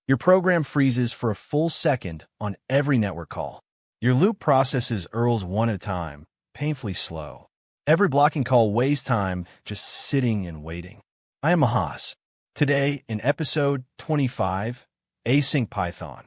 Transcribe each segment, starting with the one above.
Your program freezes for a full second on every network call. Your loop processes URLs one at a time, painfully slow. Every blocking call wastes time just sitting and waiting. I am Mahas. Today, in episode 25, Async Python,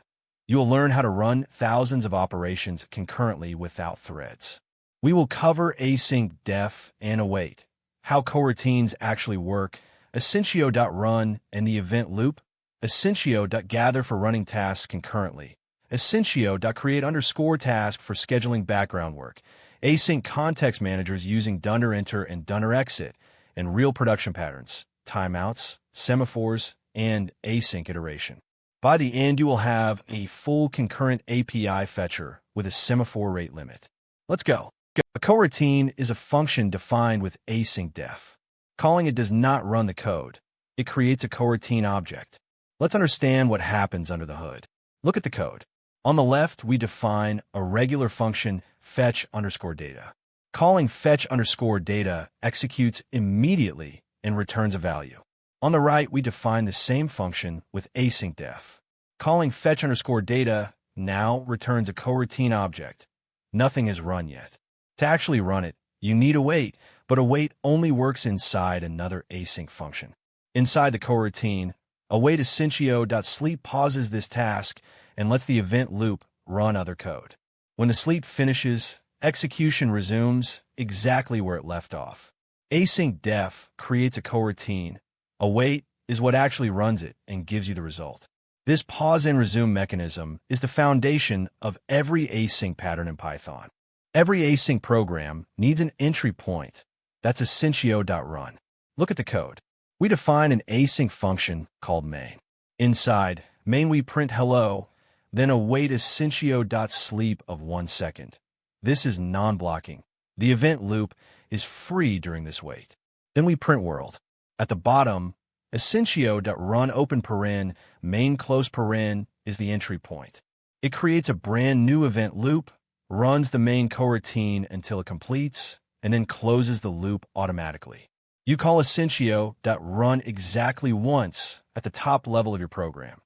you will learn how to run thousands of operations concurrently without threads. We will cover async def and await, how coroutines actually work, asyncio.run and the event loop, asyncio.gather for running tasks concurrently, asyncio.create_task for scheduling background work, async context managers using $enter and $exit, and real production patterns, timeouts, semaphores, and async iteration. By the end, you will have a full concurrent API fetcher with a semaphore rate limit. Let's go. A coroutine is a function defined with async def. Calling it does not run the code. It creates a coroutine object. Let's understand what happens under the hood. Look at the code. On the left, we define a regular function fetch_data. Calling fetch_data executes immediately and returns a value. On the right, we define the same function with async def. Calling fetch_data now returns a coroutine object. Nothing is run yet. To actually run it, you need await, but await only works inside another async function. Inside the coroutine, await asyncio.sleep pauses this task and lets the event loop run other code. When the sleep finishes, execution resumes exactly where it left off. Async def creates a coroutine. Await is what actually runs it and gives you the result. This pause and resume mechanism is the foundation of every async pattern in Python. Every async program needs an entry point. That's asyncio.run. Look at the code. We define an async function called main. Inside main, we print hello, then await asyncio.sleep of 1 second. This is non-blocking. The event loop is free during this wait. Then we print world. At the bottom, asyncio.run open paren, main close paren is the entry point. It creates a brand new event loop, runs the main coroutine until it completes, and then closes the loop automatically. You call asyncio.run exactly once at the top level of your program,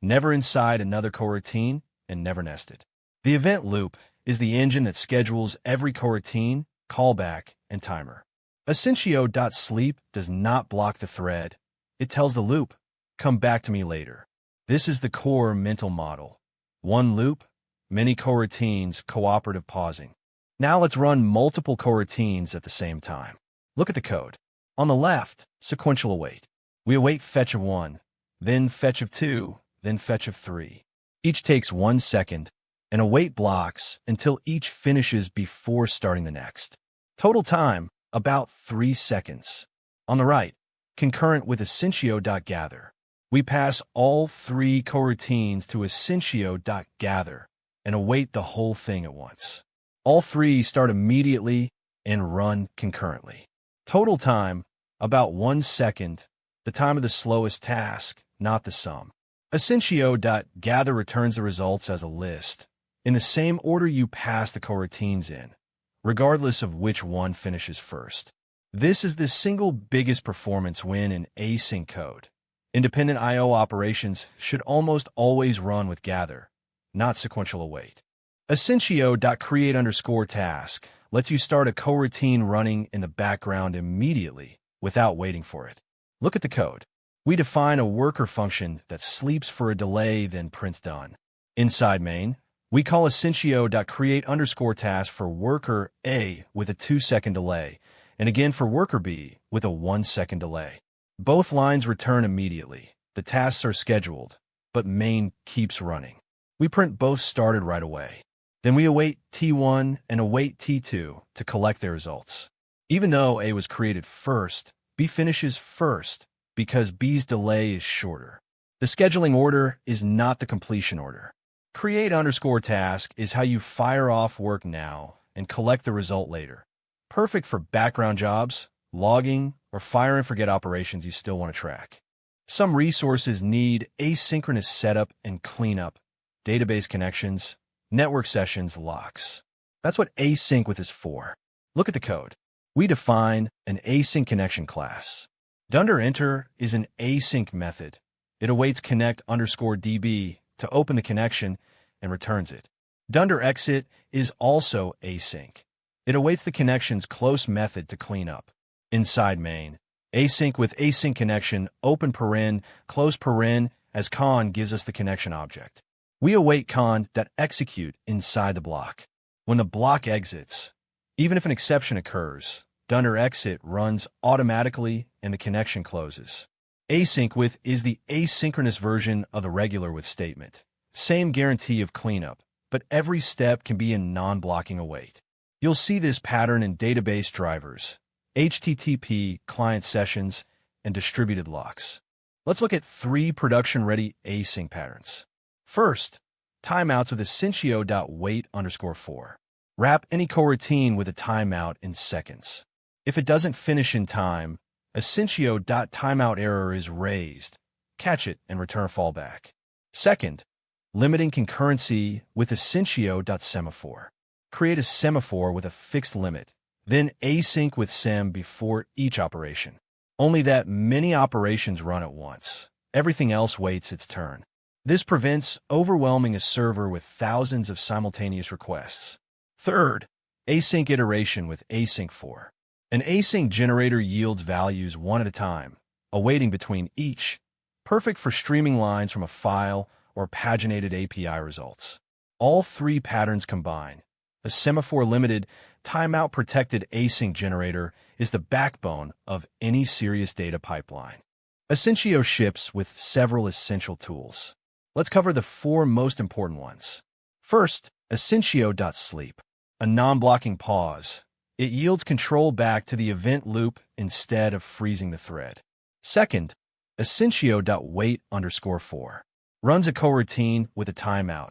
never inside another coroutine and never nested. The event loop is the engine that schedules every coroutine, callback, and timer. Asyncio.sleep does not block the thread. It tells the loop, come back to me later. This is the core mental model. One loop, many coroutines, cooperative pausing. Now let's run multiple coroutines at the same time. Look at the code. On the left, sequential await. We await fetch of 1, then fetch of 2, then fetch of 3. Each takes 1 second, and await blocks until each finishes before starting the next. Total time, about 3 seconds. On the right, concurrent with asyncio.gather. We pass all 3 coroutines to asyncio.gather and await the whole thing at once. All 3 start immediately and run concurrently. Total time, about 1 second, the time of the slowest task, not the sum. Asyncio.gather returns the results as a list, in the same order you pass the coroutines in, regardless of which one finishes first. This is the single biggest performance win in async code. Independent I/O operations should almost always run with gather, not sequential await. Asyncio.create_task lets you start a coroutine running in the background immediately without waiting for it. Look at the code. We define a worker function that sleeps for a delay then prints done. Inside main, we call asyncio.create_task for worker A with a 2-second delay, and again for worker B with a 1-second delay. Both lines return immediately. The tasks are scheduled, but main keeps running. We print both started right away. Then we await T1 and await T2 to collect their results. Even though A was created first, B finishes first because B's delay is shorter. The scheduling order is not the completion order. Create_task is how you fire off work now and collect the result later. Perfect for background jobs, logging, or fire and forget operations you still want to track. Some resources need asynchronous setup and cleanup, database connections, network sessions, locks. That's what async with is for. Look at the code. We define an async connection class. $enter is an async method. It awaits connect_db to open the connection and returns it. .exit is also async. It awaits the connection's close method to clean up. Inside main, async with async connection, open paren, close paren, as con gives us the connection object. We await con.execute inside the block. When the block exits, even if an exception occurs, .exit runs automatically and the connection closes. Async with is the asynchronous version of the regular with statement. Same guarantee of cleanup, but every step can be in non-blocking await. You'll see this pattern in database drivers, HTTP client sessions, and distributed locks. Let's look at 3 production-ready async patterns. First, timeouts with asyncio.wait_4. Wrap any coroutine with a timeout in seconds. If it doesn't finish in time, asyncio.timeout error is raised. Catch it and return fallback. Second, limiting concurrency with asyncio.semaphore. Create a semaphore with a fixed limit, then async with sem before each operation. Only that many operations run at once. Everything else waits its turn. This prevents overwhelming a server with thousands of simultaneous requests. Third, async iteration with async for. An async generator yields values one at a time, awaiting between each, perfect for streaming lines from a file or paginated API results. All 3 patterns combine. A semaphore-limited, timeout-protected async generator is the backbone of any serious data pipeline. Asyncio ships with several essential tools. Let's cover the 4 most important ones. First, asyncio.sleep, a non-blocking pause. It yields control back to the event loop instead of freezing the thread. Second, asyncio.wait_4 runs a coroutine with a timeout,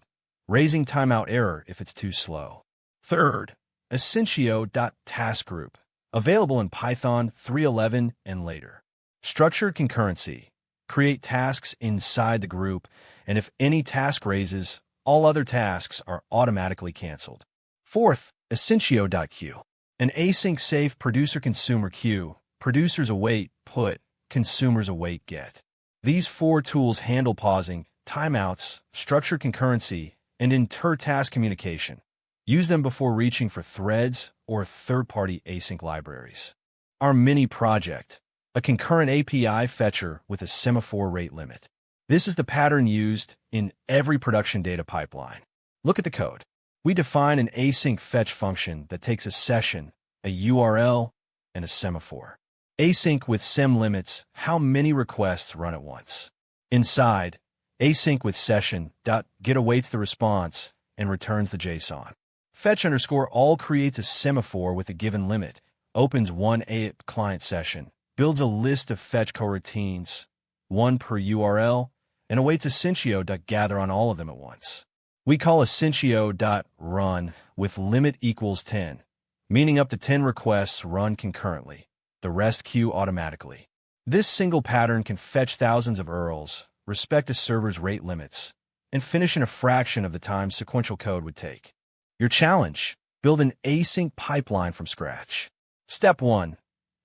raising timeout error if it's too slow. Third, asyncio.taskgroup, available in Python 3.11 and later. Structured concurrency. Create tasks inside the group, and if any task raises, all other tasks are automatically canceled. Fourth, asyncio.queue. An async-safe producer-consumer queue. Producers await put, consumers await get. These 4 tools handle pausing, timeouts, structured concurrency, and inter-task communication. Use them before reaching for threads or third-party async libraries. Our mini project, a concurrent API fetcher with a semaphore rate limit. This is the pattern used in every production data pipeline. Look at the code. We define an async fetch function that takes a session, a URL, and a semaphore. Async with sem limits how many requests run at once. Inside, async with session.get awaits the response and returns the JSON. Fetch_all creates a semaphore with a given limit, opens one AIP client session, builds a list of fetch coroutines, 1 per URL, and awaits asyncio.gather on all of them at once. We call asyncio.run with limit equals 10, meaning up to 10 requests run concurrently. The rest queue automatically. This single pattern can fetch thousands of URLs, respect a server's rate limits, and finish in a fraction of the time sequential code would take. Your challenge: build an async pipeline from scratch. Step 1.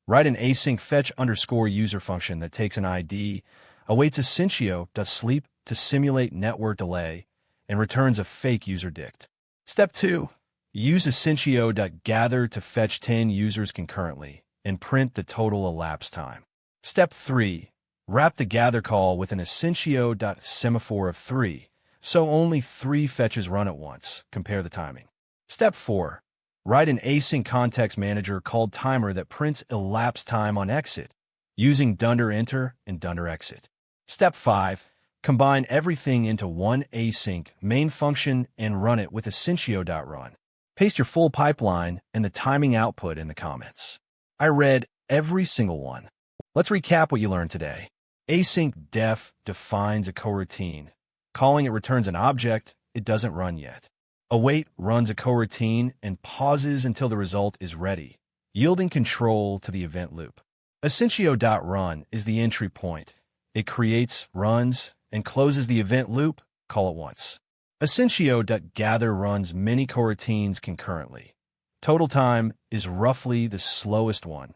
Write an async fetch_user function that takes an ID, awaits asyncio.sleep to simulate network delay, and returns a fake user dict. Step 2. Use asyncio.gather to fetch 10 users concurrently and print the total elapsed time. Step 3. Wrap the gather call with an asyncio.semaphore of 3, so only 3 fetches run at once. Compare the timing. Step 4. Write an async context manager called timer that prints elapsed time on exit, using $enter and $exit. Step 5. Combine everything into one async main function and run it with asyncio.run. Paste your full pipeline and the timing output in the comments. I read every single one. Let's recap what you learned today. Async def defines a coroutine. Calling it returns an object it doesn't run yet. Await runs a coroutine and pauses until the result is ready, yielding control to the event loop. Asyncio.run is the entry point. It creates, runs, and closes the event loop, call it once. Asyncio.gather runs many coroutines concurrently. Total time is roughly the slowest one,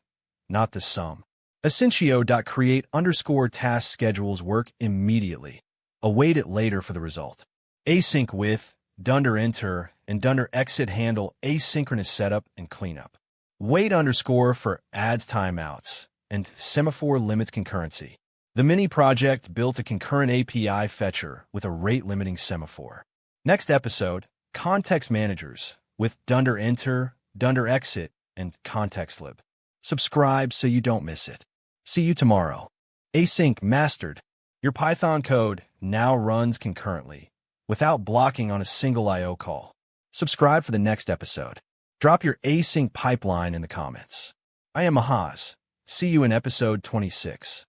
not the sum. Asyncio.create_task schedules work immediately. Await it later for the result. Async with, _enter, and _exit handle asynchronous setup and cleanup. Wait for adds timeouts, and semaphore limits concurrency. The mini project built a concurrent API fetcher with a rate-limiting semaphore. Next episode, context managers with _enter, _exit, and contextlib. Subscribe so you don't miss it. See you tomorrow. Async mastered. Your Python code now runs concurrently, without blocking on a single I/O call. Subscribe for the next episode. Drop your async pipeline in the comments. I am Mahaz. See you in episode 26.